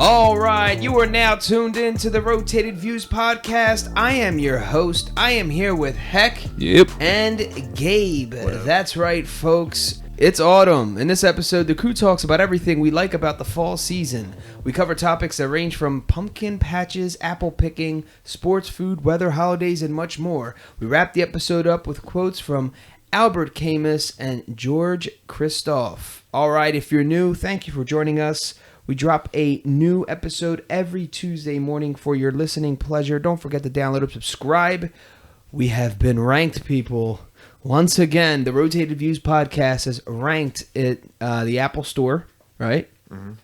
All right, you are now tuned in to the Rotated Views podcast. I am your host. I am here with Heck and Gabe. That's right, folks. It's autumn. In this episode, the crew talks about everything we like about the fall season. We cover topics that range from pumpkin patches, apple picking, sports, food, weather, holidays, and much more. We wrap the episode up with quotes from Albert Camus and Georg Christoph. All right, if you're new, thank you for joining us. We drop a new episode every Tuesday morning for your listening pleasure. Don't forget to download and subscribe. We have been ranked, people. Once again, the Rotated Views podcast is ranked at the Apple Store, right? Mm-hmm.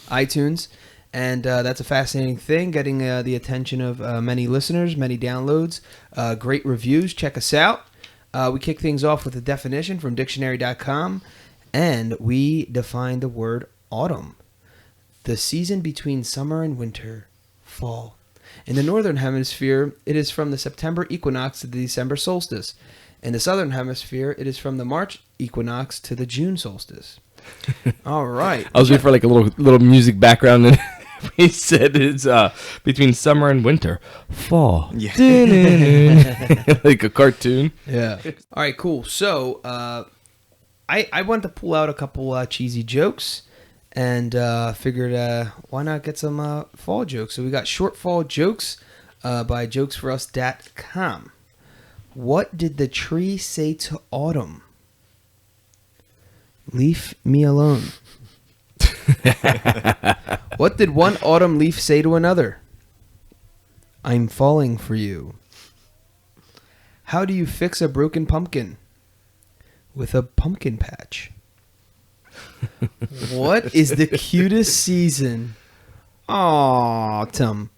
iTunes. And that's a fascinating thing, getting the attention of many listeners, many downloads, great reviews. Check us out. We kick things off with a definition from dictionary.com, and we define the word autumn. The season between summer and winter, fall. In the northern hemisphere, it is from the September equinox to the December solstice. In the southern hemisphere, it is from the March equinox to the June solstice. All right. I was waiting for like a little music background, and he said it's between summer and winter, fall. Yeah. Like a cartoon. Yeah. All right, cool. So I wanted to pull out a couple cheesy jokes. And figured, why not get some fall jokes? So we got short fall jokes by jokesforus.com. What did the tree say to autumn? Leave me alone. What did one autumn leaf say to another? I'm falling for you. How do you fix a broken pumpkin? With a pumpkin patch. What is the cutest season? Autumn.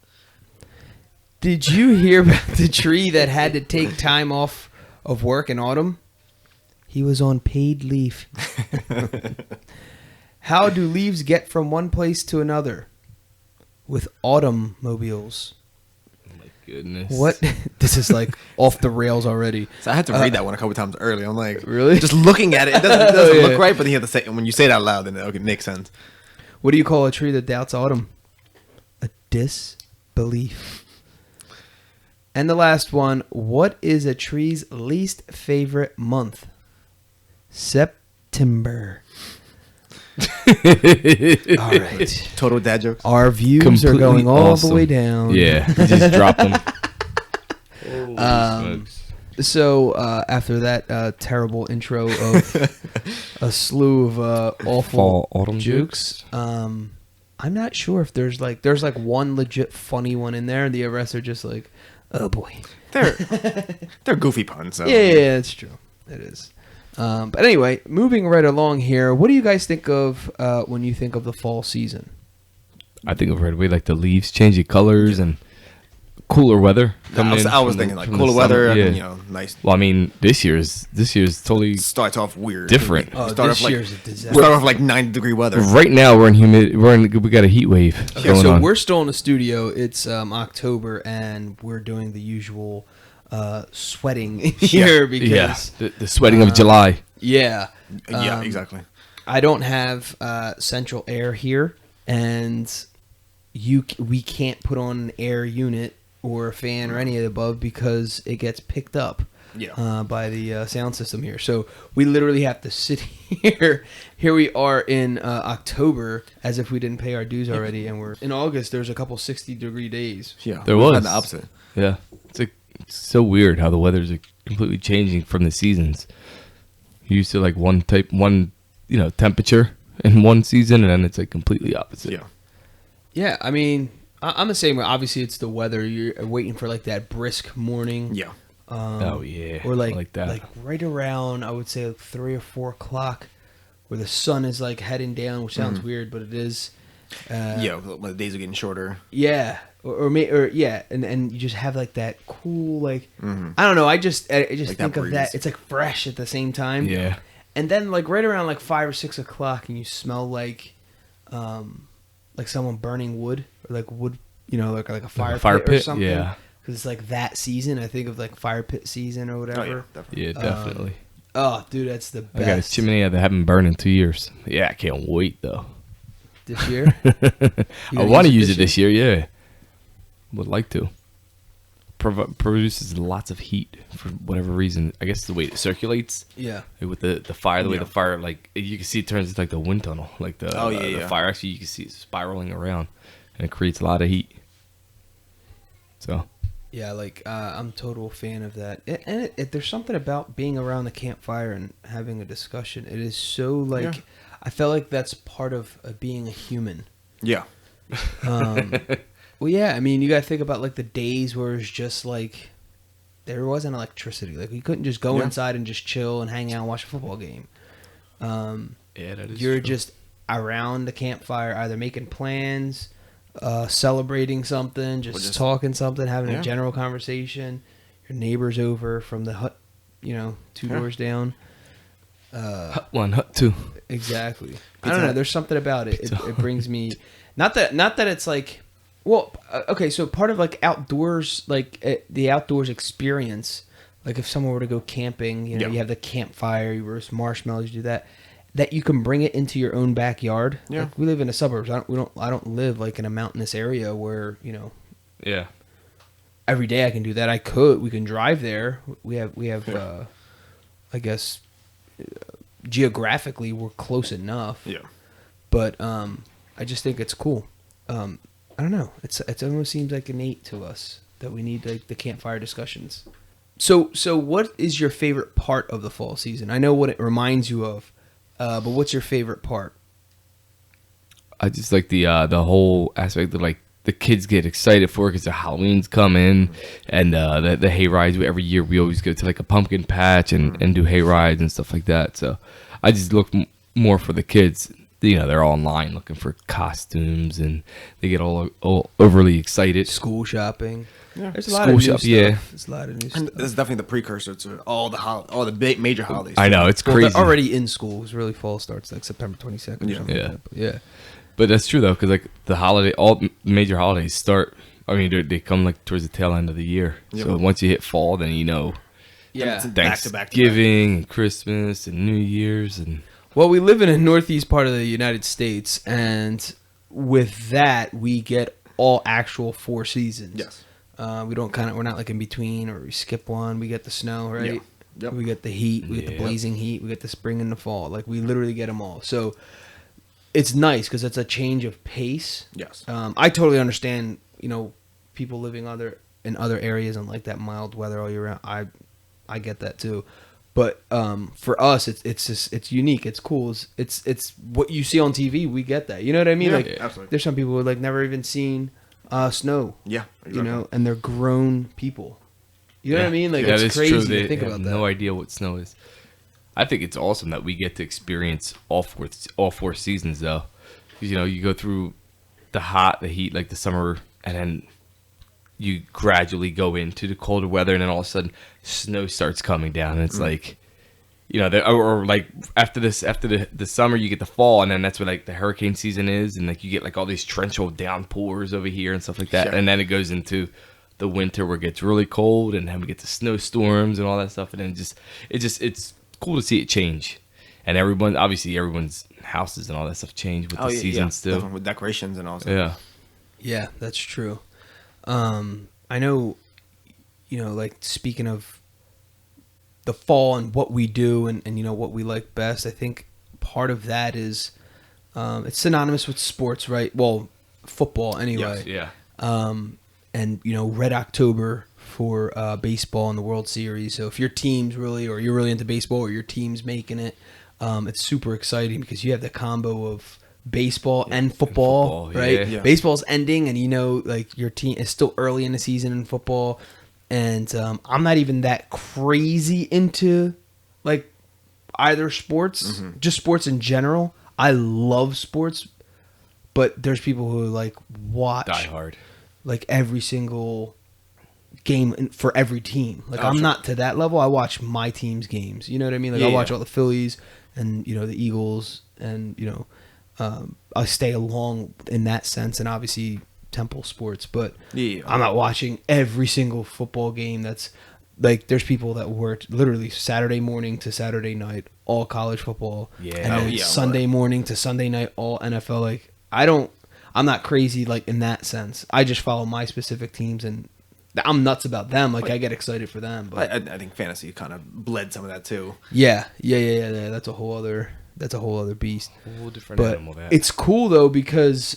Did you hear about the tree that had to take time off of work in autumn? He was on paid leave. How do leaves get from one place to another? With automobiles. Goodness. What? This is like off the rails already. So I had to read that one a couple times early. I'm like, really? Just looking at it, it doesn't look right, but then you have to say, when you say it out loud, then it makes sense. What do you call a tree that doubts autumn? A disbelief. And the last one, what is a tree's least favorite month? September. All right. Total dad jokes. Our views are going all the way down. Yeah, just drop them. So after that terrible intro of a slew of awful autumn jokes, I'm not sure if there's one legit funny one in there, and the rest are just like, oh boy, they're goofy puns. So. Yeah, it's true. It is. But anyway, moving right along here, what do you guys think of when you think of the fall season? I think of right away like the leaves changing colors and cooler weather. I was thinking like cooler weather, yeah. Nice. Well, I mean, this year's totally starts off weird, different. This year's a disaster. Start off like 90-degree weather. Right now we're in humid. We got a heat wave. Okay, so we're still in the studio. It's October, and we're doing the usual sweating here because the sweating of July. Yeah, exactly. I don't have central air here, and we can't put on an air unit or a fan or any of the above because it gets picked up by the sound system here. So we literally have to sit here. Here we are in October as if we didn't pay our dues already, and we're in August. There's a couple 60-degree days. Yeah, there was the opposite. Yeah, it's so weird how the weather's completely changing from the seasons. You used to like one temperature in one season, and then it's like completely opposite. Yeah. Yeah, I mean, I'm the same way. Obviously, it's the weather. You're waiting for like that brisk morning. Yeah. Oh yeah. Or like that. Like right around, I would say like 3 or 4 o'clock, where the sun is like heading down, which sounds weird, but it is. When the days are getting shorter. Yeah. And you just have like that cool, like I don't know. I just think of that. It's like fresh at the same time. Yeah. And then like right around like 5 or 6 o'clock, and you smell like someone burning wood or like wood, like a fire pit or something. Yeah. because it's like that season. I think of like fire pit season or whatever. Oh, yeah, definitely. Yeah, definitely. Oh, dude, that's the best. I got a chimney that haven't burned in 2 years. Yeah, I can't wait though. This year? I want to use it this year. Yeah, would like to. Produces lots of heat for whatever reason. I guess the way it circulates. Yeah. Like with the fire, the way the fire, like you can see it turns into like the wind tunnel. Like the the fire actually, you can see it spiraling around, and it creates a lot of heat. So. Yeah, like I'm a total fan of that. And there's something about being around the campfire and having a discussion. It is so like, I felt like that's part of being a human. Yeah. Well, yeah, I mean, you got to think about like the days where it's just like there wasn't electricity. Like we couldn't just go inside and just chill and hang out and watch a football game. Yeah, that is You're true. just around the campfire, either making plans, celebrating something, just talking something, having a general conversation. Your neighbor's over from the hut, 2 doors down. Hut 1, hut 2. Exactly. I don't know. There's something about it. It brings me, not that it's like, well, okay. So part of like outdoors, like the outdoors experience, like if someone were to go camping, you have the campfire, you roast marshmallows, you do that you can bring it into your own backyard. Yeah. Like we live in the suburbs. I don't live like in a mountainous area where, Yeah. every day I can do that. We can drive there. We have I guess geographically we're close enough. Yeah. But I just think it's cool. I don't know. It almost seems like innate to us that we need like the campfire discussions. So what is your favorite part of the fall season? I know what it reminds you of, but what's your favorite part? I just like the whole aspect of like the kids get excited for it because the Halloween's coming and the hay rides. Every year we always go to like a pumpkin patch and do hay rides and stuff like that. So I just look more for the kids. They're all online looking for costumes and they get all overly excited. School shopping. Yeah. There's a lot of new stuff. Yeah. There's a lot of new And stuff. this is definitely the precursor to all the big major holidays. I know, it's Well, crazy. they're already in school. It's really fall starts like September 22nd. Or something Yeah. like that. But yeah. But that's true though, because like all major holidays start. I mean, they come like towards the tail end of the year. Yep. So once you hit fall, then Yeah. It's back to back. Thanksgiving and Christmas and New Year's and. Well, we live in a northeast part of the United States, and with that, we get all actual 4 seasons. Yes. We're not like in between or we skip one. We get the snow, right? Yeah. Yep. We get the heat. We get the blazing heat. We get the spring and the fall. Like we literally get them all. So it's nice because it's a change of pace. Yes. I totally understand. People living in other areas and like that mild weather all year round. I get that too. But for us, it's unique. It's cool. It's what you see on TV. We get that. You know what I mean? Yeah, like, absolutely. There's some people who like never even seen snow. Yeah. Exactly. And they're grown people. You know what I mean? Like it's crazy to think about that. No idea what snow is. I think it's awesome that we get to experience all four seasons though, because you go through the hot, the heat, like the summer, and then you gradually go into the colder weather, and then all of a sudden snow starts coming down, and it's like, or like after the summer you get the fall, and then that's when like the hurricane season is, and like you get like all these torrential downpours over here and stuff like that, and then it goes into the winter where it gets really cold, and then we get the snowstorms and all that stuff, and then it's cool to see it change, and everyone's houses and all that stuff change with the seasons still, definitely with decorations and all that. yeah. Yeah, that's true. I know, like speaking of the fall and what we do and what we like best, I think part of that is it's synonymous with sports, right? Well, football anyway. Yes, yeah. And Red October for baseball and the World Series. So if your team's or you're really into baseball or your team's making it, it's super exciting because you have the combo of baseball and football, right? Yeah. Baseball's ending and like your team is still early in the season in football. And I'm not even that crazy into like either sports, just sports in general. I love sports, but there's people who like watch Die hard. like every single game for every team. Like I'm not to that level. I watch my team's games. You know what I mean? Like I watch all the Phillies and the Eagles and I stay along in that sense. And obviously Temple sports, but Yeah. I'm not watching every single football game. That's like there's people that work literally Saturday morning to Saturday night, all college football, Yeah. and then yeah, Sunday morning to Sunday night, all NFL. Like I'm not crazy like in that sense. I just follow my specific teams and I'm nuts about them. Like I get excited for them. But I think fantasy kind of bled some of that too. yeah. That's a whole other beast. Whole different But animal. That. it's cool though because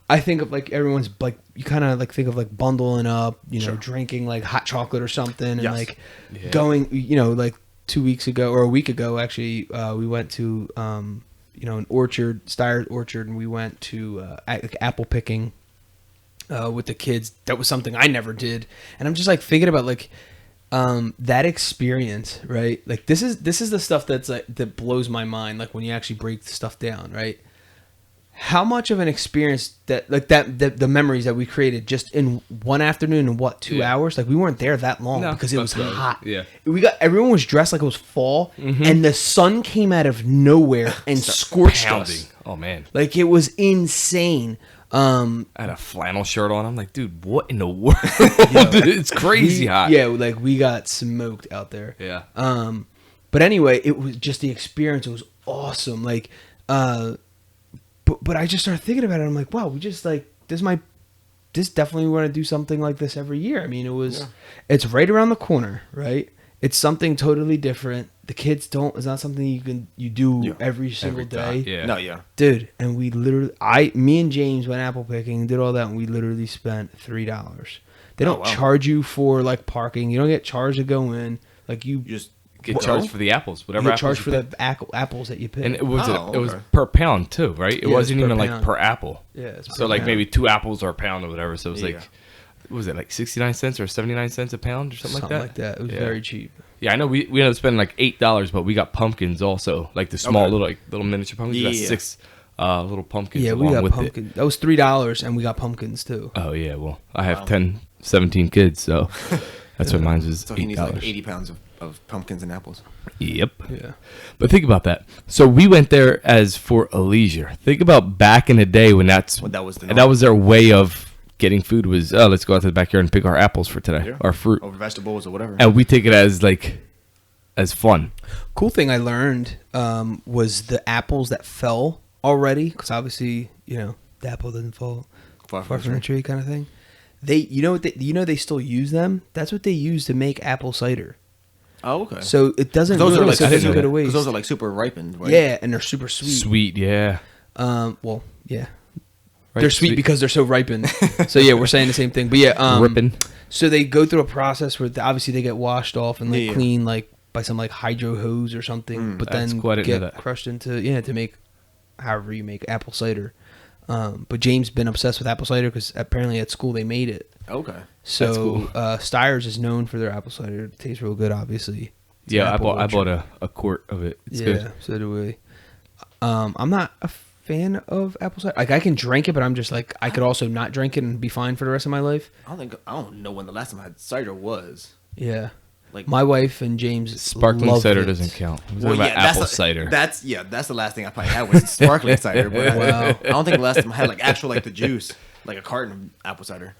I think of like everyone's like you kind of like think of like bundling up, drinking like hot chocolate or something, and like going, like 2 weeks ago or a week ago actually, we went to an orchard, Steyer's Orchard, and we went to like apple picking with the kids. That was something I never did, and I'm just like thinking about like that experience, right? Like this is the stuff that's like that blows my mind. Like when you actually break the stuff down, right? How much of an experience the memories that we created just in one afternoon and 2 hours? Like we weren't there that long because it was hot. Yeah, everyone was dressed like it was fall, and the sun came out of nowhere and scorched us. Oh man, like it was insane. I had a flannel shirt on. I'm like, dude, what in the world? It's crazy hot. Yeah, like we got smoked out there. Yeah. But anyway, it was just the experience. It was awesome. Like, but I just started thinking about it. I'm like, wow, we just like this definitely want to do something like this every year. I mean, it's right around the corner, right? It's something totally different. The kids it's not something you do every single day. Yeah. No, yeah. Dude, and we literally, me and James went apple picking, did all that, and we literally spent $3. They don't charge you for like parking. You don't get charged to go in. Like you just get charged for the apples, whatever. You get apples charged for the apples that you pick. and it was per pound too, right? It wasn't even like per apple. Yeah. It's So like maybe 2 apples are a pound or whatever. So it was like, what was it, like 69 cents or 79 cents a pound or something like that? It was very cheap. Yeah, I know we ended up spending like $8, but we got pumpkins also, like the small little miniature pumpkins. We got 6 little pumpkins. Yeah, we got pumpkins. That was $3, and we got pumpkins too. Oh yeah, well I have 17 kids, so that's what mine was. So $8. he needs like 80 pounds of pumpkins and apples. Yep. Yeah. But think about that. So we went there as for a leisure. Think about back in the day when that was their way of getting food was, let's go out to the backyard and pick our apples for today, our fruit, or vegetables or whatever. and we take it as fun. Cool thing I learned was the apples that fell already, because obviously the apple doesn't fall far from the tree, kind of thing. They they still use them. That's what they use to make apple cider. Oh, okay. So it doesn't. Those really are like because those are like super ripened. Right? Yeah, and they're super sweet. Sweet, yeah. Well, yeah. Right, they're sweet because they're so ripened. So yeah, we're saying the same thing. But yeah, ripping. So they go through a process where obviously they get washed off and like clean like by some like hydro hose or something, but then get crushed into to make however you make apple cider. But James been obsessed with apple cider because apparently at school they made it. Okay. So that's cool. Steyer's is known for their apple cider. It tastes real good, obviously. It's I bought a quart of it. It's good. Yeah, so do we. I'm not a fan of apple cider. Like I can drink it, but I'm just like I could also not drink it and be fine for the rest of my life. I don't know when the last time I had cider was. Yeah. Like my wife and James sparkling cider doesn't count. Apple cider. That's the last thing I probably had was sparkling cider. But wow. I don't think the last time I had like actual like the juice, like a carton of apple cider.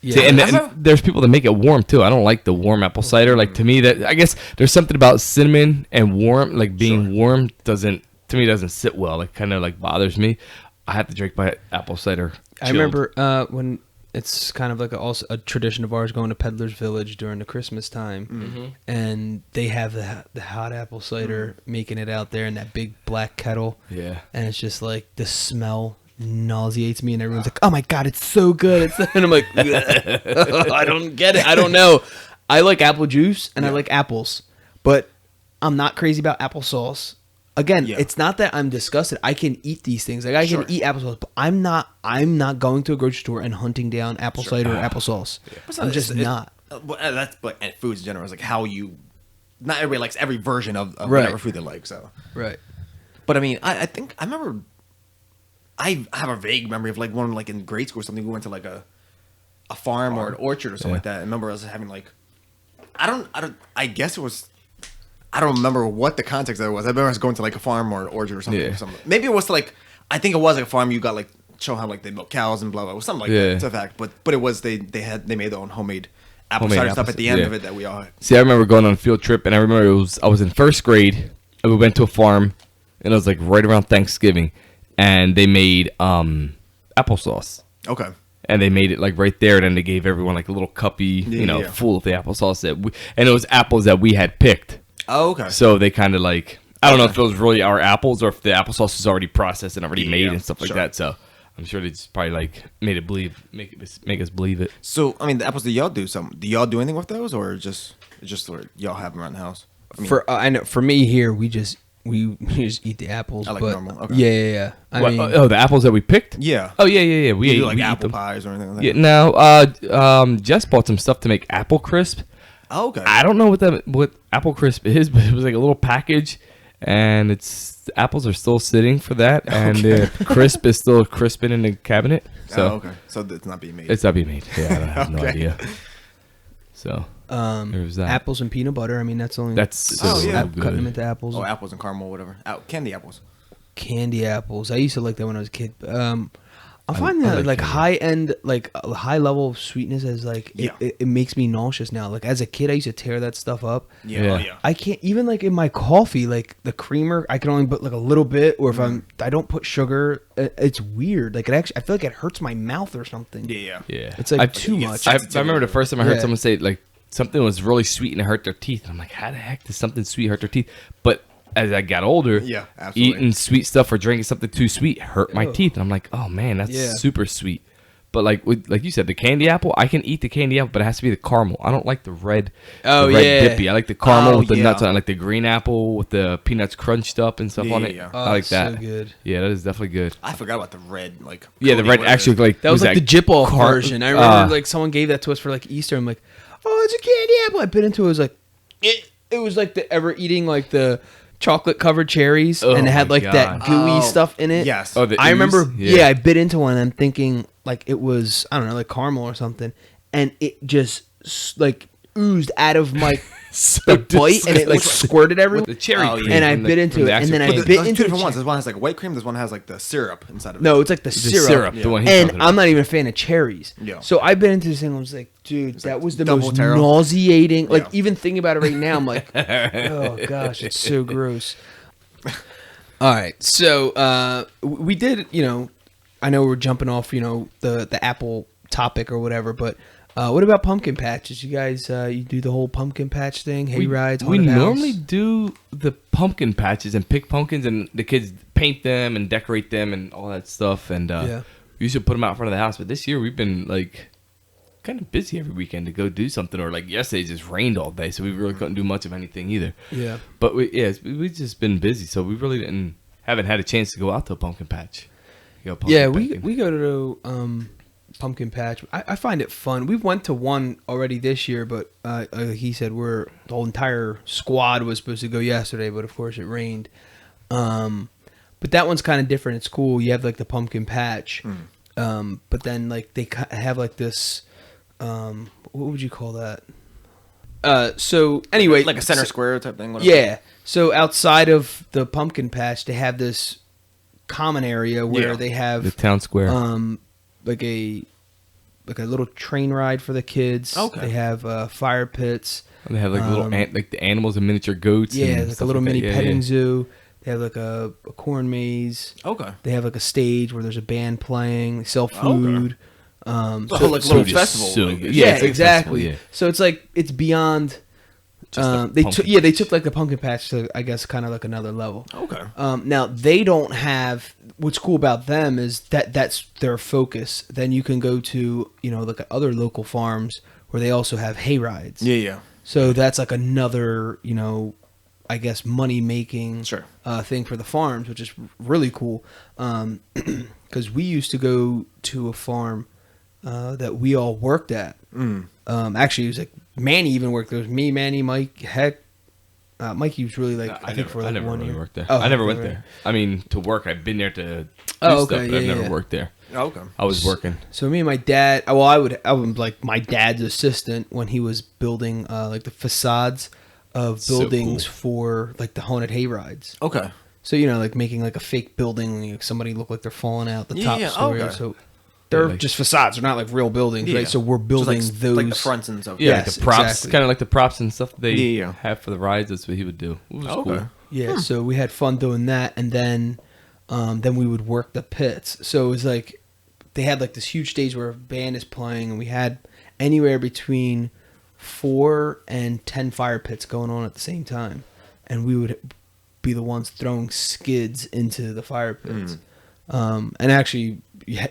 Yeah, see, and there's people that make it warm too. I don't like the warm apple cider. Like to me, that I guess there's something about cinnamon and warm, like being warm doesn't sit well. Like kind of like bothers me. I have to drink my apple cider chilled. I remember when it's kind of like also a tradition of ours going to Peddler's Village during the Christmas time, and they have the hot apple cider, making it out there in that big black kettle. Yeah, and it's just like the smell nauseates me, and everyone's like, "Oh my god, it's so good!" And I'm like, I don't get it. I don't know. I like apple juice and I like apples, but I'm not crazy about applesauce. Again, it's not that I'm disgusted. I can eat these things. Like I can eat applesauce, but I'm not going to a grocery store and hunting down apple cider or applesauce. I'm just not. But foods in general is like how you. Not everybody likes every version of whatever food they like. So right. But I mean, I think I remember. I have a vague memory of like one like in grade school or something. We went to like a farm or an orchard or something like that. I remember us having like, I guess it was. I don't remember what the context of it was. I remember us going to like a farm or an orchard or something. Yeah. Maybe it was like, I think it was like a farm. You got like show how like they milk cows and blah blah, something like that. It's a fact, but it was they made their own homemade apple cider stuff at the end of it that we all had. See, I remember going on a field trip, and I remember I was in first grade, and we went to a farm, and it was like right around Thanksgiving, and they made applesauce. Okay. And they made it like right there, and then they gave everyone like a little cuppy, full of the applesauce and it was apples that we had picked. Oh, okay. So they kind of like, I don't know if it was really our apples or if the applesauce was already processed and already made and stuff like that. So I'm sure they just probably like made it make us believe it. So I mean, the apples, do y'all do anything with those, or just sort of y'all have them around the house? I mean, I know for me here, we just eat the apples. I like normal. Okay. Yeah. I mean, the apples that we picked? Yeah. Oh yeah. We do like we apple eat them. pies or anything like that? Yeah. No. Jess bought some stuff to make apple crisp. Oh, okay. I don't know what apple crisp is, but it was like a little package, and the apples are still sitting for that, and the crisp is still crisping in the cabinet. So okay. So it's not being made. It's not being made. Yeah, I have no idea. So there's that. apples and peanut butter. I mean, that's only That's cutting them into apples. Oh, apples and caramel, whatever. Candy apples. Candy apples. I used to like that when I was a kid. I'm finding that like high end, like a high level of sweetness as like it makes me nauseous now. Like as a kid, I used to tear that stuff up. Yeah. I can't even like in my coffee, like the creamer, I can only put like a little bit, or if I don't put sugar, it's weird. Like I feel like it hurts my mouth or something. Yeah. It's like too much. I remember the first time I heard someone say like something was really sweet and it hurt their teeth, and I'm like, how the heck does something sweet hurt their teeth? But as I got older, absolutely. eating sweet stuff or drinking something too sweet hurt my teeth. And I'm like, oh man, that's super sweet. But like you said, the candy apple, I can eat the candy apple, but it has to be the caramel. I don't like the red dippy. I like the caramel with the nuts on it. I like the green apple with the peanuts crunched up and stuff on it. I like that. So good. Yeah, that is definitely good. I forgot about the red, like the red actually like that was like the Jip-Off version. I remember like someone gave that to us for like Easter. I'm like, oh, it's a candy apple. I bit into it. It was like it was like the ever eating like the chocolate covered cherries, and it had like that gooey stuff in it. Yes. I remember. Yeah, I bit into one and I'm thinking like it was, I don't know, like caramel or something, and it just like oozed out of my the bite, and it like squirted everywhere. With the cherry cream, and I bit into it, and then I bit into two different ones. This one has like white cream. This one has like the syrup inside of it. No, it's like the syrup. The one and I'm not even a fan of cherries. Yeah. So I bit into this thing. I was like, dude, that was the most terrible. nauseating. Like even thinking about it right now, I'm like, oh gosh, it's so gross. All right, so we did. I know we're jumping off. The apple topic or whatever, but. What about pumpkin patches? You guys, you do the whole pumpkin patch thing, hay rides. We normally do the pumpkin patches and pick pumpkins, and the kids paint them and decorate them and all that stuff. And we used to put them out in front of the house. But this year we've been like kind of busy every weekend to go do something. Or like yesterday, it just rained all day, so we really couldn't do much of anything either. Yeah. But we've just been busy, so we really haven't had a chance to go out to a pumpkin patch. We go to pumpkin patch. I find it fun. We went to one already this year, but he said the whole entire squad was supposed to go yesterday, but of course it rained. But that one's kind of different. It's cool. You have like the pumpkin patch, but then like they have like this. What would you call that? So anyway, like a center square type thing. Yeah. So outside of the pumpkin patch, they have this common area where they have the town square. Like a little train ride for the kids. Okay. They have fire pits. And they have like little like the animals and miniature goats. Yeah, and like a little like mini petting zoo. They have like a corn maze. Okay. They have like a stage where there's a band playing. They sell food. So like a little festival. So yeah, like exactly. Festival, So it's like it's beyond. They took like the pumpkin patch to, I guess, kind of like another level. Okay. Now they don't have. What's cool about them is that's their focus. Then you can go to like other local farms where they also have hay rides. Yeah. So that's like another I guess money making thing for the farms, which is really cool. Because we used to go to a farm that we all worked at. Actually, it was like Manny even worked there. It was me, Manny, Mike, Heck. Mikey was really like I think for like 1 year. Worked there. Oh, I never went there. I mean, to work. I've been there to do okay, stuff, but I've never worked there. Oh, okay. I was working. So me and my dad. Well, I was like my dad's assistant when he was building like the facades of buildings for like the haunted hay rides. Okay. So like making like a fake building, like somebody look like they're falling out the top story. Okay. So they're just facades. They're not like real buildings, right? So we're building those like the fronts and stuff. Yeah, Yes, like the props, exactly. kind of like the props and stuff they have for the rides. That's what he would do. It was cool. Yeah, so we had fun doing that, and then we would work the pits. So it was like they had like this huge stage where a band is playing, and we had anywhere between 4 and 10 fire pits going on at the same time, and we would be the ones throwing skids into the fire pits. And actually,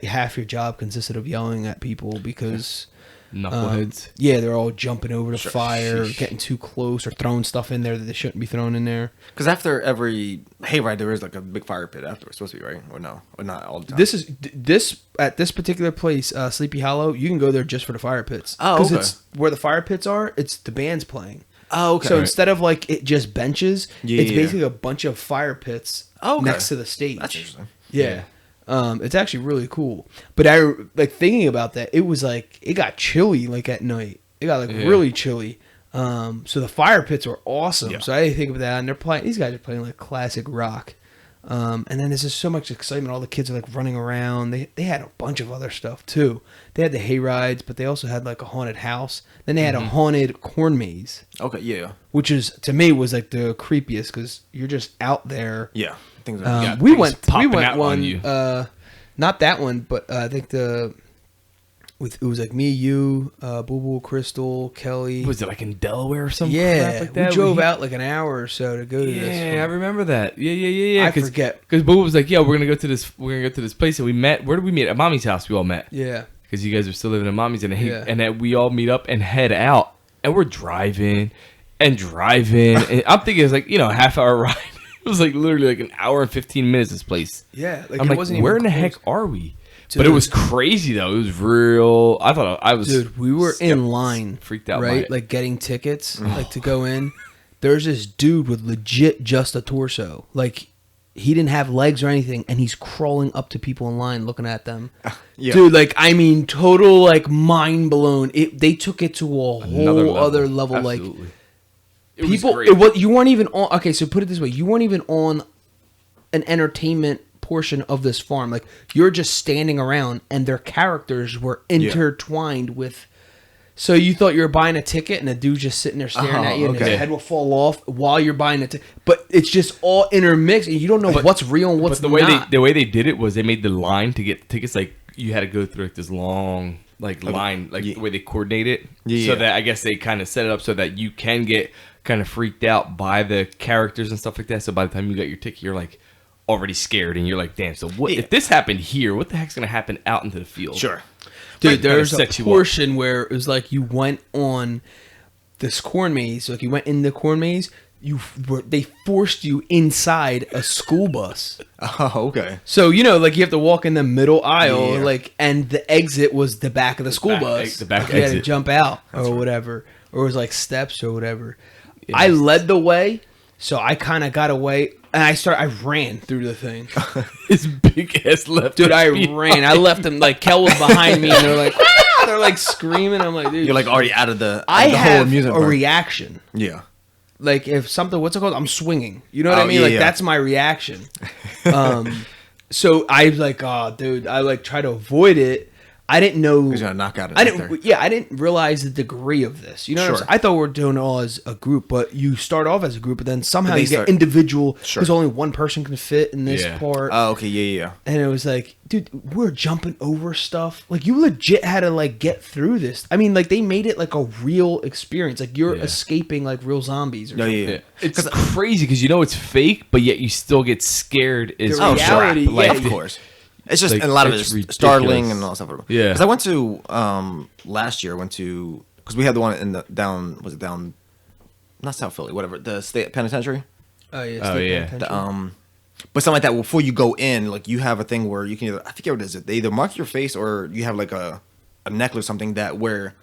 half your job consisted of yelling at people because Knuckleheads. they're all jumping over the fire, getting too close, or throwing stuff in there that they shouldn't be thrown in there. Because after every hayride, there is like a big fire pit afterwards. Supposed to be, right? Or no? Or not all the time? This at this particular place, Sleepy Hollow. You can go there just for the fire pits. Oh, okay. It's where the fire pits are. It's the band's playing. Oh, okay. So instead of like it just benches, it's Yeah. basically a bunch of fire pits next to the stage. That's interesting. Yeah. It's actually really cool. But I like thinking about that. It was like it got chilly like at night. It got like really chilly. So the fire pits were awesome. Yeah. So I think of that, and they're playing. These guys are playing like classic rock. And then there's just so much excitement. All the kids are like running around. They had a bunch of other stuff too. They had the hay rides, but they also had like a haunted house. Then they had a haunted corn maze. Okay, yeah. Which is to me was like the creepiest because you're just out there. Yeah. Things like We things went popping out one. on you. Not that one, but I think it was like me, you, Boo Boo, Crystal, Kelly. Was it like in Delaware or something? Yeah, like that? we drove out like an hour or so to go to this. Yeah, I remember that. Yeah. I forget. Because Boo was like, "Yeah, we're gonna go to this. We're gonna go to this place." And we met. Where did we meet? At Mommy's house. We all met. Yeah. Because you guys were still living at Mommy's, and Yeah. then we all meet up and head out, and we're driving, and I'm thinking it's like a half-hour ride. It was like literally like an hour and 15 minutes. This place. Yeah, like I'm it like, wasn't even where in the close. heck are we? Dude. But it was crazy though. It was real. I thought I was. Dude, we were in line, freaked out by right? it. Like getting tickets, like to go in. There's this dude with legit just a torso. Like he didn't have legs or anything, and he's crawling up to people in line, looking at them. Yeah. Dude, like I mean, total like mind blown. They took it to a whole other level. Absolutely. Like It was people, great. you weren't even on. Okay, so put it this way: you weren't even on an entertainment portion of this farm. Like you're just standing around, and their characters were intertwined with. So you thought you were buying a ticket, and the dude's just sitting there staring at you, and his head will fall off while you're buying it. But it's just all intermixed, and you don't know what's real and what's But the way they did it was they made the line to get tickets. Like you had to go through like this long line, the way they coordinate it. So that I guess they kind of set it up so that you can get kind of freaked out by the characters and stuff like that. So by the time you got your ticket, you're like already scared, and you're like, damn. So what if this happened here? What the heck's gonna happen out into the field? Sure. Dude, there's kinda a set you portion where it was like you went on this corn maze. Like you went in the corn maze. They forced you inside a school bus. Oh, okay. So like you have to walk in the middle aisle, Yeah. like, and the exit was the back of the school bus. the back Like, you had to exit. jump out or whatever, or it was like steps or whatever. I led the way, so I kind of got away, and I ran through the thing. His big ass left. Dude, I ran. I left him like Kel was behind me, and they're like, "Ah!" They're like screaming. I'm like, dude, You're like already out of the I whole have amusement a park. reaction. Yeah. Like if something, what's it called? I'm swinging. You know what I mean? yeah, Like yeah. that's my reaction. So I was like, oh, dude, I like try to avoid it. I didn't know. He's gonna knock out it. I didn't. Yeah, I didn't realize the degree of this. You know what I'm Sure. saying? I thought we were doing it all as a group, but you start off as a group, but then somehow But they you get start- individual Sure. because only one person can fit in this Yeah. part. Oh, okay. Yeah. And it was like, dude, we're jumping over stuff. Like you legit had to like get through this. I mean, like they made it like a real experience. Like you're escaping like real zombies or No, something. yeah. It's crazy because it's fake, but yet you still get scared. As The crap. reality, Like, yeah. Of course. It's just Like, a lot of it's it's startling ridiculous. and all that stuff. Yeah. Because I went to last year. Because we had the one in the down. Was it down? Not South Philly. Whatever. The state penitentiary. Oh yeah. Oh, state yeah. penitentiary. But something like that. Before you go in, like you have a thing where you can I forget what it is. They either mark your face or you have like a necklace or something that where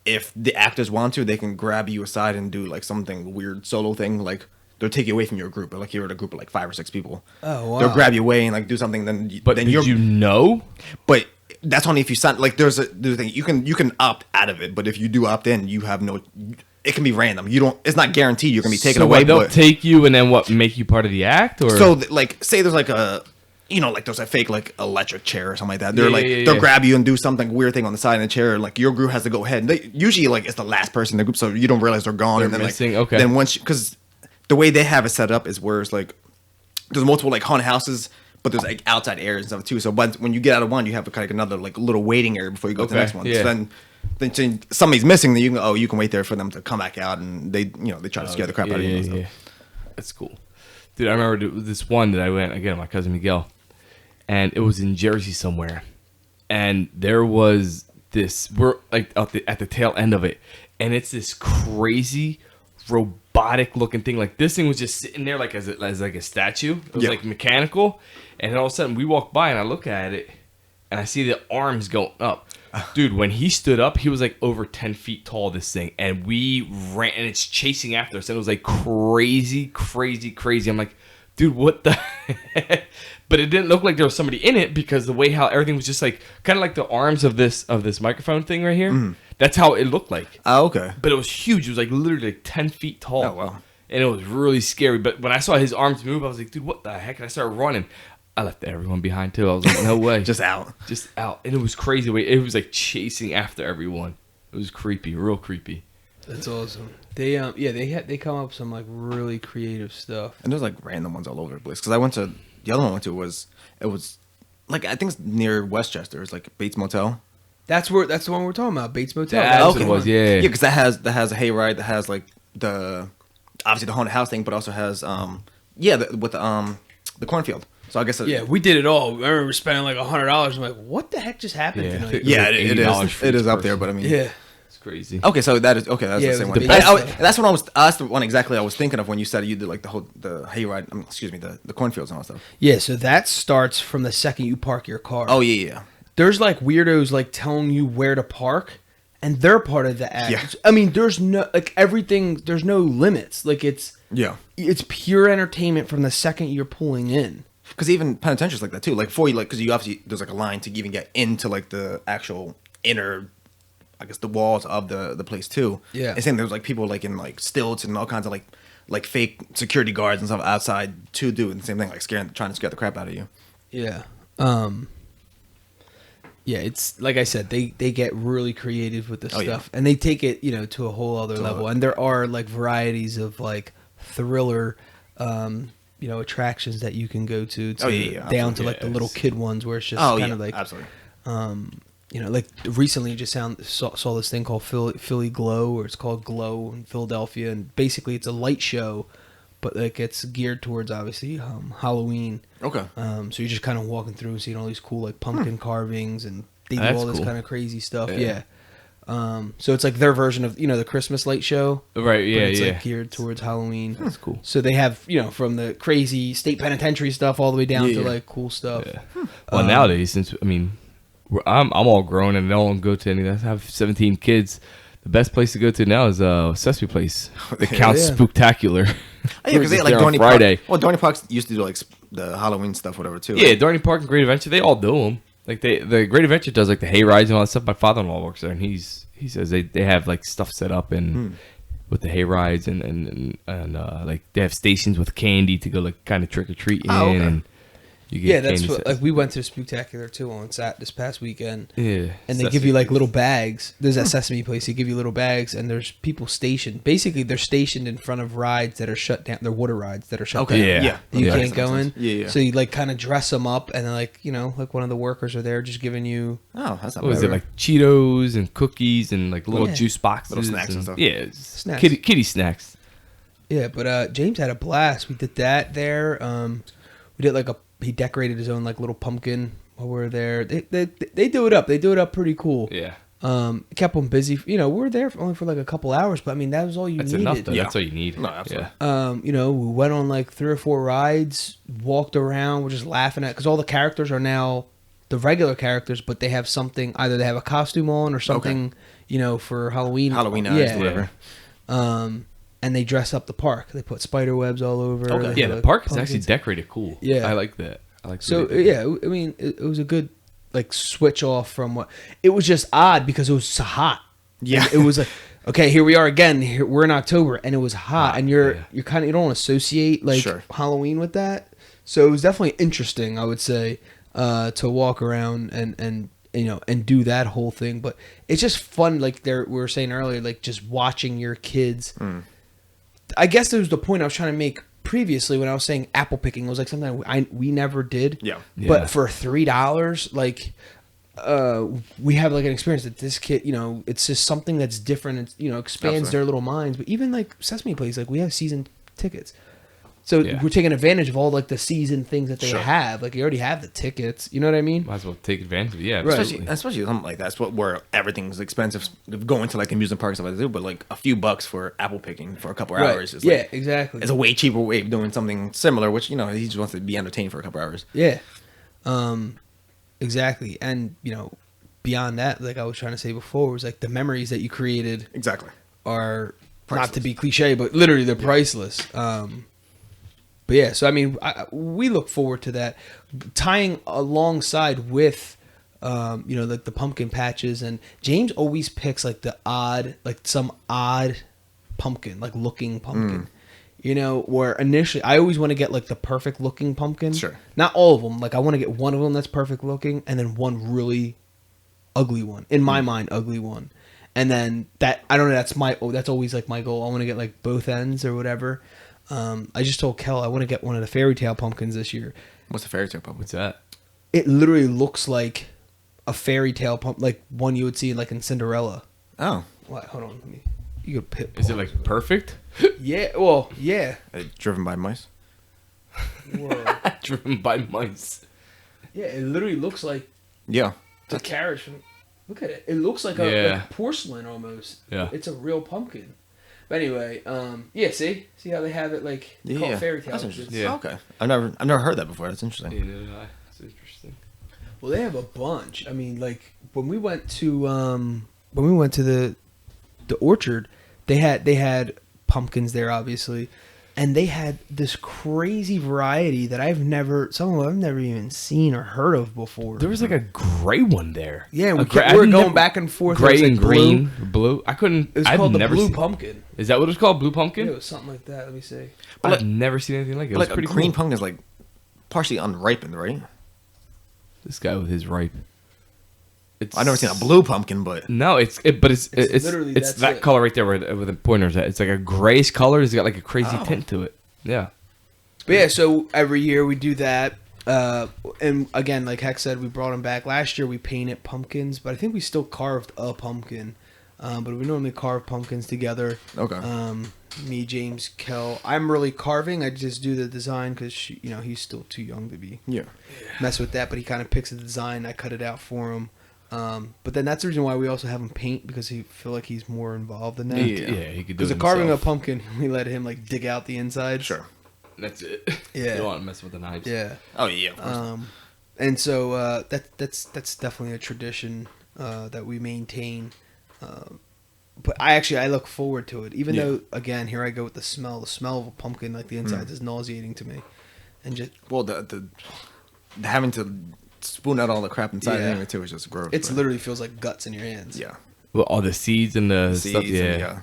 if the actors want to, they can grab you aside and do like something weird solo thing. Like they'll take you away from your group. Like you're in a group of like 5 or 6 people. Oh, wow. They'll grab you away and like do something. But then did you know? But that's only if you sign. Like there's a thing you can opt out of it. But if you do opt in, you have no. it can be random. It's not guaranteed you're gonna be taken so away. They'll but, take you and then what? Make you part of the act, or so like say there's like a. Like there's a fake like electric chair or something like that. They're they'll grab you and do something weird thing on the side of the chair. And, like your group has to go ahead. And they usually like it's the last person in the group, so you don't realize they're gone. They're and then missing. like Okay. then once because the way they have it set up is where it's like there's multiple like haunted houses, but there's like outside areas and stuff too. So but when you get out of one, you have kind of another like little waiting area before you go to the next one. Yeah. So then somebody's missing, then you can wait there for them to come back out, and they try to scare the crap out of you. And stuff. That's cool, dude. I remember this one that I went again. My cousin Miguel. And it was in Jersey somewhere, and there was this. We're like at the tail end of it, and it's this crazy robotic looking thing. Like this thing was just sitting there like as like a statue. It was like mechanical, and then all of a sudden we walk by and I look at it, and I see the arms going up. Dude, when he stood up, he was like over 10 feet tall. This thing, and we ran, and it's chasing after us, and it was like crazy. I'm like, dude, what the heck? But it didn't look like there was somebody in it because the way how everything was just like kind of like the arms of this microphone thing right here. Mm. That's how it looked like. Oh, okay. But it was huge. It was like literally like 10 feet tall. Oh, wow. And it was really scary. But when I saw his arms move, I was like, dude, what the heck? And I started running. I left everyone behind too. I was like, no way. Just out. And it was crazy. It was like chasing after everyone. It was creepy, real creepy. That's awesome. They come up with some like really creative stuff. And there's like random ones all over the place. Because I went to the other one I went to was like I think it's near Westchester. It's like Bates Motel. That's the one we're talking about, Bates Motel. That's what it was, yeah. Yeah, because that has a hayride that has like obviously the haunted house thing, but also has with the cornfield. So I guess we did it all. I remember spending like $100. I'm like, what the heck just happened tonight? Yeah, it is. It is up there, but I mean, yeah. Crazy. Okay, so that's the same one. That's what that's the one exactly I was thinking of when you said you did like the hayride. The cornfields and all that stuff. Yeah, so that starts from the second you park your car. Oh yeah. There's like weirdos like telling you where to park, and they're part of the act. Yeah. I mean, there's no like everything. There's no limits. Like it's pure entertainment from the second you're pulling in. Because even penitentiary's like that too. Like before you because you obviously there's like a line to even get into like the actual inner. I guess the walls of the place too. Yeah. And same, there was like people like in like stilts and all kinds of like fake security guards and stuff outside to do the same thing, like trying to scare the crap out of you. Yeah. Yeah, it's like I said, they get really creative with this stuff, and they take it to a whole other level. And there are like varieties of like thriller, attractions that you can go to down to like the little kid ones where it's just kind of like absolutely. Like recently just saw this thing called Philly Glow, or it's called Glow in Philadelphia, and basically it's a light show, but like it's geared towards obviously Halloween. Okay. So you're just kind of walking through and seeing all these cool like pumpkin carvings, and they do all this kind of crazy stuff. Yeah. So it's like their version of the Christmas light show, right? Yeah, but it's like geared towards Halloween. That's cool. So they have from the crazy state penitentiary stuff all the way down to like cool stuff. Yeah. Well, nowadays, I'm all grown and don't go to any of that. I have 17 kids. The best place to go to now is Sesame Place. The Count Spooktacular. Yeah, because they like Dorney Friday. Park. Well, Dorney Park used to do like the Halloween stuff, whatever too. Yeah, Dorney Park and Great Adventure, they all do them. Like the Great Adventure does like the hay rides and all that stuff. My father-in-law works there, and he says they have like stuff set up and with the hay rides and like they have stations with candy to go like kind of trick or treat in. And you get that's what like we went to Spooktacular too on this past weekend. Yeah, and they give you like little bags. There's that Sesame Place. They give you little bags, and there's people stationed. Basically, they're stationed in front of rides that are shut down. They're water rides that are shut down. Yeah. You can't go in. Yeah. So you like kind of dress them up, and then like like one of the workers are there just giving you. Oh, that's not what bad. Was it like Cheetos and cookies and like little juice boxes, little snacks and stuff. Yeah, snacks. Kitty snacks. Yeah, but James had a blast. We did that there. We did like he decorated his own like little pumpkin while we were there. They do it up. They do it up pretty cool. Yeah. Kept them busy. We were there only for like a couple hours, but I mean that was all you needed. That's enough though. Yeah. That's all you need. No, absolutely. We went on like 3 or 4 rides, walked around, we're just laughing at because all the characters are now the regular characters, but they have something. Either they have a costume on or something. For Halloween. Halloween eyes, whatever. And they dress up the park. They put spider webs all over. Okay. Yeah, the park is actually decorated cool. Yeah, I like that. So I mean, it was a good like switch off from what it was just odd because it was so hot. Yeah, and it was like okay, here we are again. We're in October, and it was hot, and you're kind of, you don't want to associate like Halloween with that. So it was definitely interesting, I would say, to walk around and do that whole thing. But it's just fun, like we were saying earlier, like just watching your kids. I guess that was the point I was trying to make previously when I was saying apple picking. It was like something we never did. Yeah. But for $3, like we have like an experience that this kid, it's just something that's different and expands their little minds. But even like Sesame Place, like we have season tickets. So we're taking advantage of all like the season things that they have. Like you already have the tickets. You know what I mean? Might as well take advantage of it. Yeah, right. Especially something like that. It's where everything's expensive. Going to like amusement parks and stuff like that, but like a few bucks for apple picking for a couple hours. Is like, exactly. It's a way cheaper way of doing something similar, which he just wants to be entertained for a couple hours. Yeah, exactly. And beyond that, like I was trying to say before, was like the memories that you created. Exactly. Are priceless. Not to be cliche, but literally they're priceless. But yeah, so I mean, we look forward to that, tying alongside with, like the pumpkin patches. And James always picks like some odd pumpkin, like looking pumpkin. Where initially I always want to get like the perfect looking pumpkin. Sure. Not all of them. Like I want to get one of them that's perfect looking, and then one really ugly one. In my mind, ugly one. And then that, I don't know. That's always like my goal. I want to get like both ends or whatever. I just told Kel I want to get one of the fairy tale pumpkins this year. What's a fairy tale pumpkin? What's that? It literally looks like a fairy tale pump, like one you would see like in Cinderella. Oh, what? Hold on, you could pit. Is it like perfect? Yeah. Well, yeah. Driven by mice. Driven by mice. Yeah, it literally looks like. Yeah. The carriage. Look at it. It looks like a porcelain almost. Yeah. It's a real pumpkin. But anyway, see how they have it like called fairy tale. Yeah. Okay. I've never heard that before. That's interesting. Yeah, that's interesting. Well, they have a bunch. I mean, like when we went to the orchard, they had pumpkins there, obviously, and they had this crazy variety that I've never even seen or heard of before. There was like a gray one there. Yeah, we were going back and forth. Gray and green, blue. I couldn't. It was called the blue pumpkin. Is that what it's called? Blue pumpkin? Yeah, it was something like that. Let me see. I've never seen anything like it. It was pretty green pumpkin is like partially unripened, right? This guy with his ripe. I've never seen a blue pumpkin, but no, it's that color right there where the pointer's at. It's like a grayish color. It's got like a crazy tint to it. Yeah. But yeah, so every year we do that. And again, like Heck said, we brought them back. Last year we painted pumpkins, but I think we still carved a pumpkin. But we normally carve pumpkins together. Okay. Me, James, Kel. I'm really carving. I just do the design because he's still too young to be mess with that. But he kind of picks the design. I cut it out for him. But then that's the reason why we also have him paint, because he feel like he's more involved in that. Yeah, he could do it. Because carving a pumpkin, we let him like dig out the inside. Sure. That's it. Yeah. You don't want to mess with the knives. Yeah. Oh yeah. And so that's definitely a tradition that we maintain. But I look forward to it, even though again here I go with the smell. The smell of a pumpkin, like the inside, is nauseating to me. And just the having to spoon out all the crap inside anyway too is just gross. It literally feels like guts in your hands. Yeah. Well, all the seeds and the stuff. Yeah.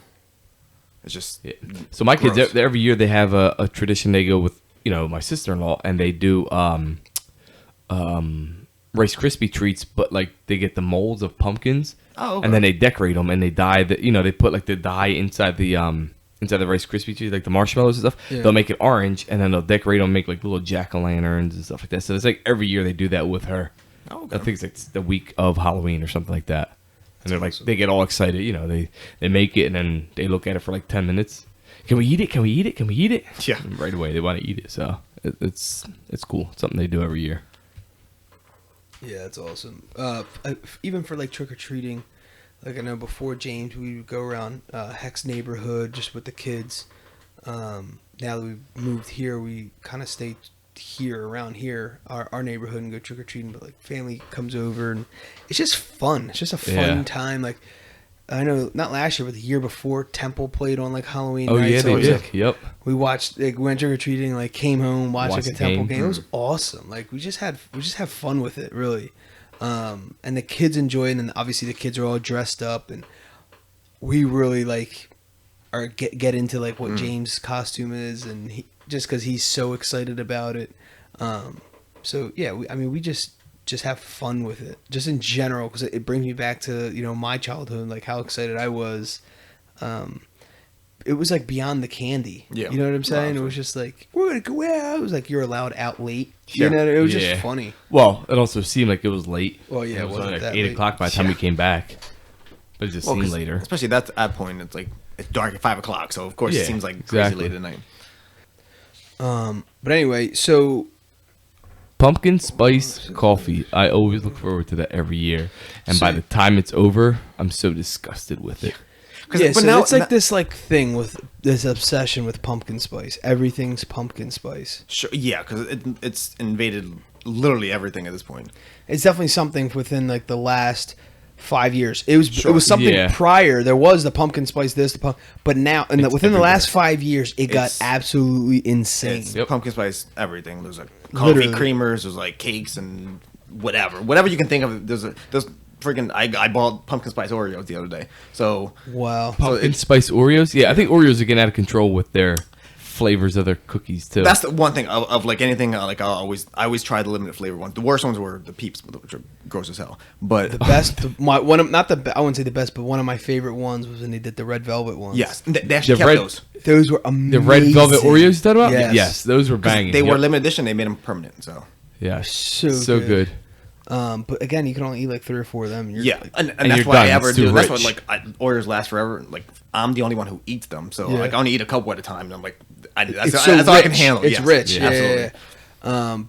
It's just So my kids every year they have a tradition. They go with my sister-in-law and they do Rice Krispie treats, but like they get the molds of pumpkins. Oh, okay. And then they decorate them and they dye they put like the dye inside the Rice Krispie treats, like the marshmallows and stuff. Yeah. They'll make it orange and then they'll decorate them, make like little jack-o'-lanterns and stuff like that. So it's like every year they do that with her. Oh, okay. I think it's like the week of Halloween or something like that. And they're like, they get all excited, they make it and then they look at it for like 10 minutes. Can we eat it? Can we eat it? Can we eat it? Yeah. And right away they want to eat it. So it's cool. It's something they do every year. Yeah, that's awesome. Even for like trick or treating, like I know before James, we would go around Heck's neighborhood just with the kids. Now that we've moved here, we kind of stay here around here, our neighborhood, and go trick or treating. But like family comes over, and it's just fun. It's just a fun time. Like I know, not last year, but the year before, Temple played on like Halloween night. Yeah, so they did. Like, yep. We watched, like, went trick or treating, like came home, watched like a Temple game. It was awesome. Like we just have fun with it, really. And the kids enjoy it, and obviously the kids are all dressed up. And we really like are get into like what James' costume is, and just because he's so excited about it. So yeah, we just have fun with it, just in general, because it brings me back to my childhood, like how excited I was. It was like beyond the candy. Yeah. You know what I'm saying? It was just like, we're gonna go out. It was like you're allowed out late. Sure. You know, it was just funny. Well, it also seemed like it was late. Well, yeah, it was like that 8 late. o'clock by the time we came back. But it just seemed later. Especially at that point, it's like it's dark at 5 o'clock, so of course it seems like crazy late at night. But anyway, so pumpkin spice coffee. I always look forward to that every year, and by the time it's over, I'm so disgusted with it. Yeah, so now, it's like this like thing with this obsession with pumpkin spice. Everything's pumpkin spice. Sure, yeah, because it's invaded literally everything at this point. It's definitely something within like the last 5 years. It was something prior. There was the pumpkin spice but now within the last 5 years, it got absolutely insane. Pumpkin spice everything. There's like coffee creamers. There's like cakes and whatever you can think of. There's freaking I bought pumpkin spice Oreos the other day. So wow, pumpkin spice Oreos. Yeah, I think Oreos are getting out of control with their flavors of their cookies too. That's the one thing of like anything. Like I always try the limited flavor ones. The worst ones were the Peeps, which are gross as hell. But the best, I wouldn't say the best, but one of my favorite ones was when they did the red velvet ones. Yes, they actually kept those. Those were amazing. The red velvet Oreos you talking about? Yes, those were banging. They were limited edition. They made them permanent. So yeah, so good. But again, you can only eat like 3 or 4 of them. And that's why I ever do. That's why Oreos last forever. Like I'm the only one who eats them, so like I only eat a couple at a time. And I'm like, that's all I can handle. It's rich. Yeah, absolutely.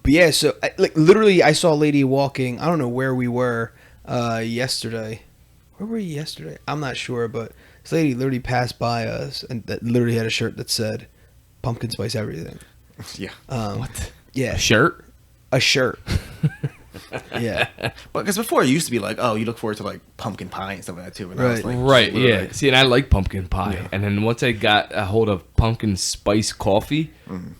But yeah, so like literally, I saw a lady walking. I don't know where we were yesterday. Where were you yesterday? I'm not sure, but this lady literally passed by us and that literally had a shirt that said "Pumpkin Spice Everything." Yeah. What? Yeah. A shirt. Yeah, but because before it used to be like, oh, you look forward to like pumpkin pie and stuff like that too. And I was like, right, yeah. See, and I like pumpkin pie, and then once I got a hold of pumpkin spice coffee,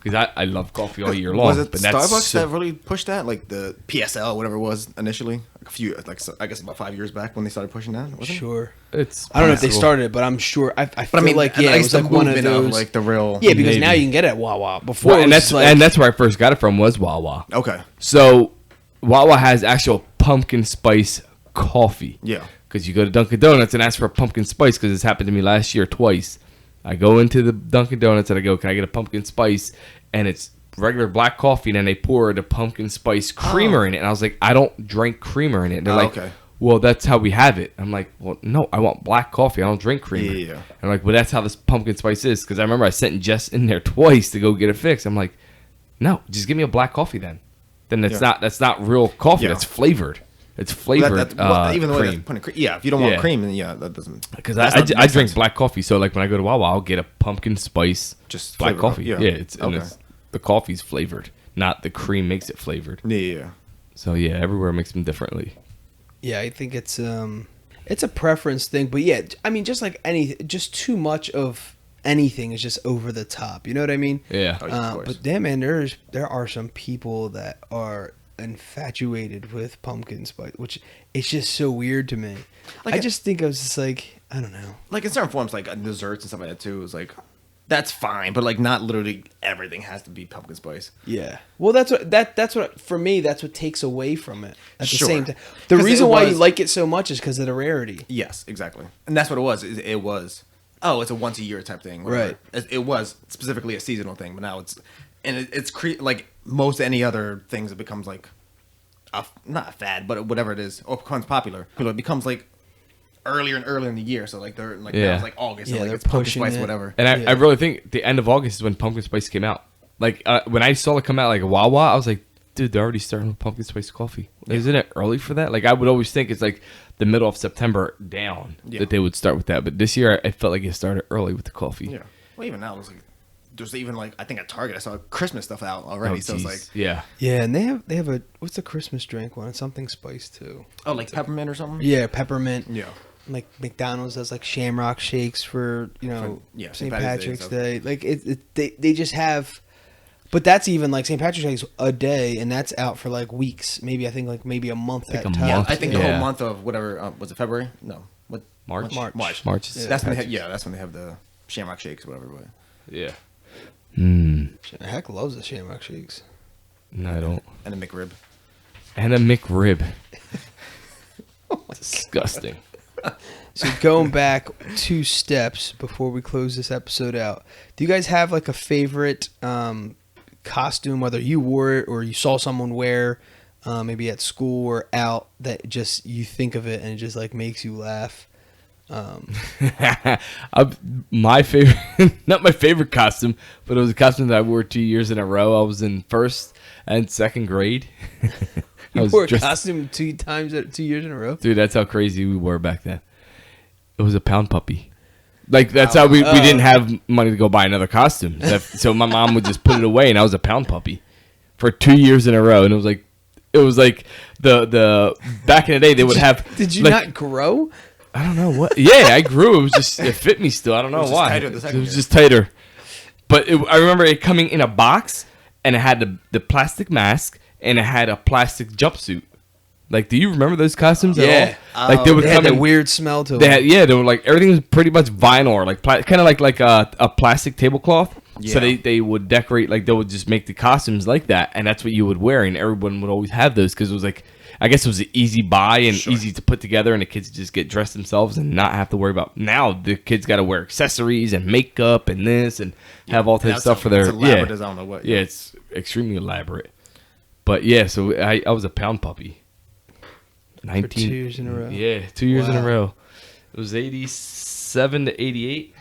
because I love coffee all year long. Was it Starbucks that really pushed that, like the PSL, whatever it was initially, I guess about 5 years back when they started pushing that? Sure. I don't know if they started it, but I'm sure. I feel like it was like one of those, like the real. Yeah, because now you can get it at Wawa. Before, and that's where I first got it from was Wawa. Okay. So Wawa has actual pumpkin spice coffee. Yeah. Because you go to Dunkin' Donuts and ask for a pumpkin spice, because this happened to me last year twice. I go into the Dunkin' Donuts and I go, can I get a pumpkin spice? And it's regular black coffee, and then they pour the pumpkin spice creamer in it. And I was like, I don't drink creamer in it. And they're like, okay. Well, that's how we have it. I'm like, well, no, I want black coffee. I don't drink creamer. Yeah. And I'm like, well, that's how this pumpkin spice is. Because I remember I sent Jess in there twice to go get it fixed. I'm like, no, just give me a black coffee then. Then that's not real coffee. Yeah. That's flavored. It's flavored even though cream. If you don't want cream, then that doesn't. Because I drink black coffee, so like when I go to Wawa, I'll get a pumpkin spice just black coffee. Yeah, it's the coffee's flavored, not the cream makes it flavored. Yeah. So yeah, everywhere makes them differently. Yeah, I think it's a preference thing, but yeah, I mean, just too much of anything is just over the top. You know what I mean? Yeah. But damn, man, there are some people that are infatuated with pumpkin spice, which it's just so weird to me. Like, I just think I was just like, I don't know. Like in certain forms, like desserts and stuff like that too, is like that's fine, but like not literally everything has to be pumpkin spice. Yeah. Well, that's what for me, that's what takes away from it. At the same time, the 'Cause reason why you like it so much is because of the rarity. Yes, exactly, and that's what it was. It was. Oh, it's a once a year type thing. Right. It was specifically a seasonal thing, but now it's like most any other things. It becomes like not a fad, but whatever it is, or becomes popular. It becomes like earlier and earlier in the year. So like they're like now it's like August. Yeah, and like they're it's pumpkin pushing spice, it. whatever. And I really think the end of August is when pumpkin spice came out. Like when I saw it come out like a Wawa, I was like, dude, they're already starting with pumpkin spice coffee. Isn't it early for that? Like I would always think it's like the middle of September down that they would start with that. But this year I felt like it started early with the coffee. Yeah. Well, even now there's even like I think at Target I saw Christmas stuff out already. So it's like yeah, and they have a what's the Christmas drink one? It's something spice too. Oh, like peppermint or something. Yeah, peppermint. Yeah. Like McDonald's does like Shamrock shakes for St. Patrick's Day. Like they just have. But that's even like St. Patrick's Day is a day, and that's out for like weeks. Maybe I think like maybe a month at times. Yeah, I think the whole month of whatever was it February? No, what March. Yeah. That's when they that's when they have the Shamrock Shakes or whatever. But. Yeah. Heck loves the Shamrock Shakes. No, I don't. And a McRib. And a McRib. Disgusting. So going back 2 steps before we close this episode out, do you guys have like a favorite costume, whether you wore it or you saw someone wear, maybe at school or out, that just you think of it and it just like makes you laugh? My favorite, not my favorite costume, but it was a costume that I wore 2 years in a row. I was in 1st and 2nd grade. You wore a costume 2 years in a row? Dude, that's how crazy we were back then. It was a pound puppy. Like, that's how we didn't have money to go buy another costume. So my mom would just put it away, and I was a pound puppy for 2 years in a row. And it was like the back in the day, they would have. Did you like, not grow? I don't know what. Yeah, I grew. It fit me still. I don't know why. It was just tighter. But I remember it coming in a box, and it had the plastic mask, and it had a plastic jumpsuit. Like, do you remember those costumes at all? Like, they would had come in a weird smell to them. They were like, everything was pretty much vinyl, or like kind of like a plastic tablecloth. Yeah. So they would decorate, like, they would just make the costumes like that, and that's what you would wear, and everyone would always have those because it was like, I guess it was an easy buy and easy to put together, and the kids just get dressed themselves and not have to worry about. Now the kids got to wear accessories and makeup and this and have all that stuff for their elaborate as I don't know what. Yeah, it's extremely elaborate. But yeah, so I was a pound puppy. 19 for 2 years in a row. Yeah, 2 years in a row. It was 87 to 88.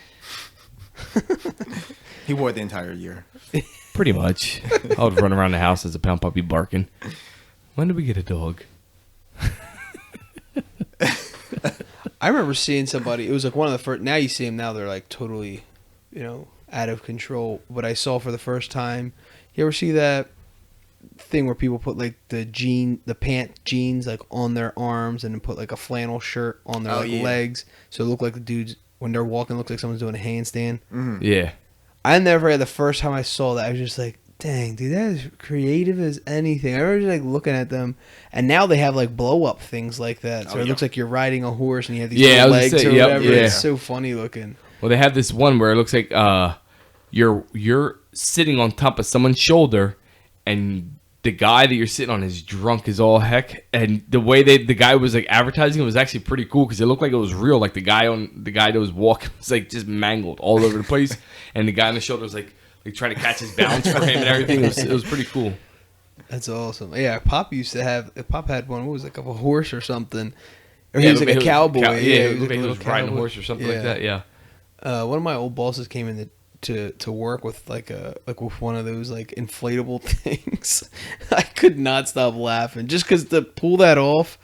He wore it the entire year. Pretty much. I would run around the house as a pound puppy barking. When did we get a dog? I remember seeing somebody. It was like one of the first. Now you see them. Now they're like totally, out of control. But I saw for the first time. You ever see that thing where people put like the pant jeans like on their arms and then put like a flannel shirt on their legs, so it looked like the dudes when they're walking looks like someone's doing a handstand. Mm-hmm. Yeah. I never had the first time I saw that. I was just like, dang, dude, that is creative as anything. I remember just like looking at them, and now they have like blow up things like that. So it looks like you're riding a horse and you have these little legs or whatever. Yeah. It's so funny looking. Well, they have this one where it looks like you're sitting on top of someone's shoulder, and the guy that you're sitting on is drunk as all heck. And the way the guy was like advertising it was actually pretty cool because it looked like it was real. Like the guy that was walking was like just mangled all over the place, and the guy on the shoulder was like trying to catch his balance for him and everything. It was pretty cool. That's awesome. Yeah, Pop used to have. Pop had one. What was it, like a horse or something? Or he was like a cowboy. He was riding a horse or something like that. Yeah. One of my old bosses came in to work with with one of those like inflatable things. I could not stop laughing just because to pull that off,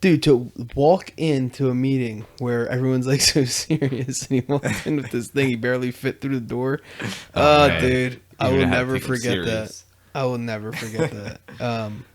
dude. To walk into a meeting where everyone's like so serious, and he walked in with this thing, he barely fit through the door. Dude, I will never forget that. I will never forget that.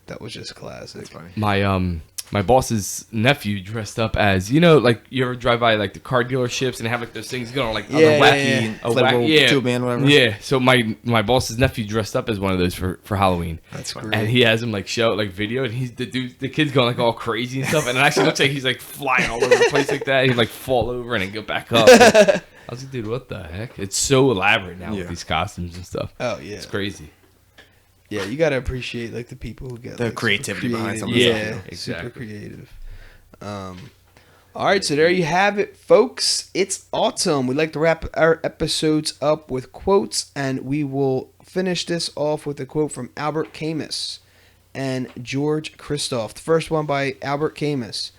That was just classic. That's funny. My boss's nephew dressed up as, like you ever drive by like the car dealerships and they have like those things going on like wacky tube man, whatever. Yeah. So my boss's nephew dressed up as one of those for Halloween. That's great. And he has him like show like video, and he's the kid's going like all crazy and stuff, and it actually looks like he's like flying all over the place like that. He'd like fall over and then go back up. I was like, dude, what the heck? It's so elaborate now with these costumes and stuff. Oh yeah, it's crazy. Yeah, you gotta appreciate like the people who get the like, creativity behind something. Yeah, exactly. Super creative. All right, so there you have it, folks. It's autumn. We like to wrap our episodes up with quotes, and we will finish this off with a quote from Albert Camus and Georg Christoph. The first one by Albert Camus: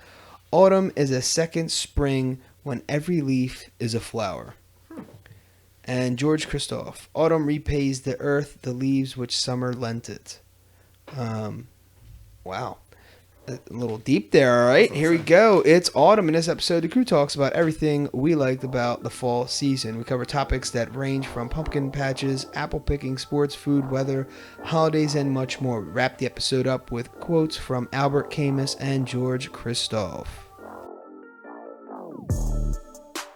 "Autumn is a second spring when every leaf is a flower." And Georg Christoph: "Autumn repays the earth the leaves which summer lent it." Wow. A little deep there, all right? Here we go. It's autumn. In this episode, the crew talks about everything we liked about the fall season. We cover topics that range from pumpkin patches, apple picking, sports, food, weather, holidays, and much more. We wrap the episode up with quotes from Albert Camus and Georg Christoph.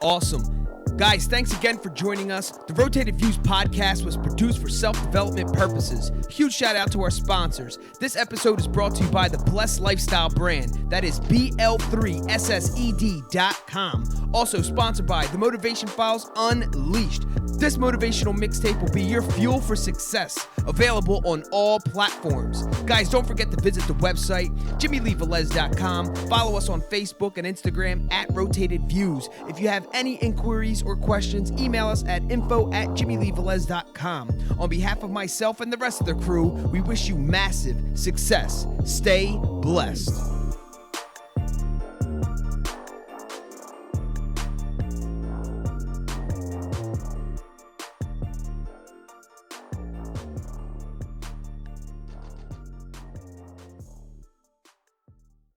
Awesome. Guys, thanks again for joining us. The Rotated Views podcast was produced for self-development purposes. Huge shout out to our sponsors. This episode is brought to you by the Blessed Lifestyle brand. That is BL3SSED.com. Also sponsored by The Motivation Files Unleashed. This motivational mixtape will be your fuel for success. Available on all platforms. Guys, don't forget to visit the website, JimmyLeeVelez.com. Follow us on Facebook and Instagram at Rotated Views. If you have any inquiries or questions, email us at info@JimmyLeeVelez.com. On behalf of myself and the rest of the crew, we wish you massive success. Stay blessed.